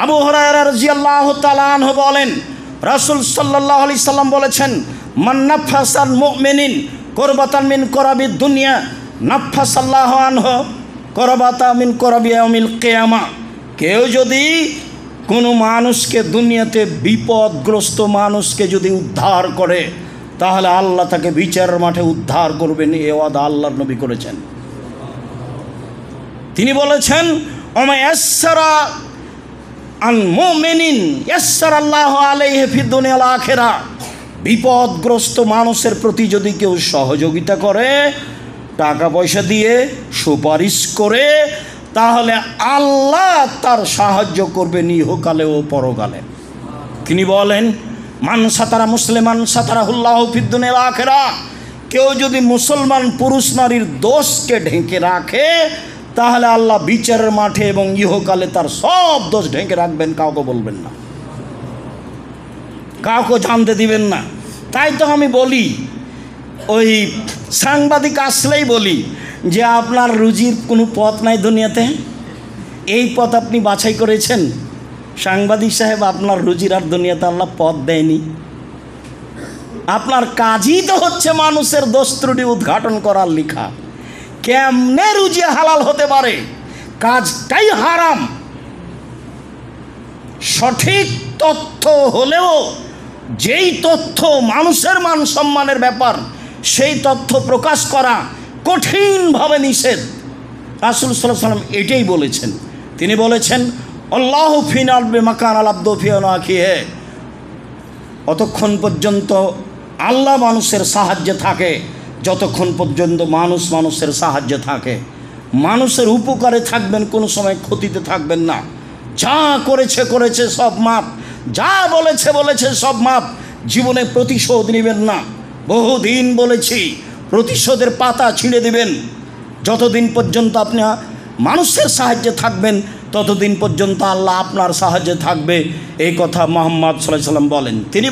আবু হুরায়রা রাদিয়াল্লাহু তাআলা আনহু বলেন, রাসূল সাল্লাল্লাহু আলাইহি সাল্লাম বলেছেন, মান নাফাসাল মুমিনিন কুরবাতান মিন কুরাবিদ দুনিয়া নাফাসাল্লাহু আনহু কুরবাতা মিন কুরাবি ইয়াউমিল কিয়ামা। কেউ যদি কোনো মানুষকে, দুনিয়াতে বিপদগ্রস্ত মানুষকে যদি উদ্ধার করে, তাহলে আল্লাহ তাকে বিচারের মাঠে উদ্ধার করবেন। এ ওয়াদা আল্লাহর নবী করেছেন। তিনি বলেছেন, ওমা ইয়াসসারা আল মুমিনিন ইয়াসসারাল্লাহু আলাইহি ফিদ দুনিয়া ওয়াল আখিরাহ। বিপদগ্রস্ত মানুষের প্রতি যদি কেউ সহযোগিতা করে, টাকা পয়সা দিয়ে, সুপারিশ করে, তাহলে আল্লাহ তার সাহায্য করবেন ইহকালে ও পরকালে। তিনি বলেন, মান সাতারা মুসলিমান সাতারাহুল্লাহু ফিদ দুনিয়া ওয়াল আখিরাহ। কেউ যদি মুসলমান পুরুষ নারীর দোষকে ঢেকে রাখে, তাহলে আল্লাহ বিচারের মাঠে এবং ইহকালে তার সব দোষ ঢেকে রাখবেন, কাউকে বলবেন না, কাউকে জানতে দিবেন না। তাই তো আমি বলি, ওই সাংবাদিক আসলেই বলি যে আপনার রুজির কোনো পথ নাই দুনিয়াতে, এই পথ আপনি বাছাই করেছেন। সাংবাদিক সাহেব, আপনার রুজির আর দুনিয়াতে আল্লাহ পথ দেয়নি। আপনার কাজই তো হচ্ছে মানুষের দোষ ত্রুটি উদ্ঘাটন করার লেখা। কেমনে রুজি হালাল হতে পারে? কাজটাই হারাম। সঠিক তথ্য হলেও যেই তথ্য মানুষের মান সম্মানের ব্যাপার, সেই তথ্য প্রকাশ করা কঠিনভাবে নিষেধ। রাসূল সাল্লাল্লাহু আলাইহি ওয়াসাল্লাম এটাই বলেছেন। তিনি বলেছেন, আল্লাহু ফিনাল বিমাকান আল আব্দু ফি আখিহি। অতক্ষণ পর্যন্ত আল্লাহ মানুষের সাহায্যে থাকে যতক্ষণ পর্যন্ত মানুষ মানুষের সাহায্যে থাকে। মানুষের উপকারে থাকবেন, কোনো সময় ক্ষতিতে থাকবেন না। যা করেছে করেছে, সব মাপ। যা বলেছে বলেছে, সব মাপ। জীবনে প্রতিশোধ নেবেন না। বহুদিন বলেছি, প্রতিশোধের পাতা ছিঁড়ে দিবেন। যতদিন পর্যন্ত আপনি মানুষের সাহায্যে থাকবেন, ততদিন পর্যন্ত আল্লাহ আপনার সাহায্যে থাকবে। এই কথা মুহাম্মদ সাল্লাল্লাহু আলাইহি ওয়াসাল্লাম বলেন। তিনি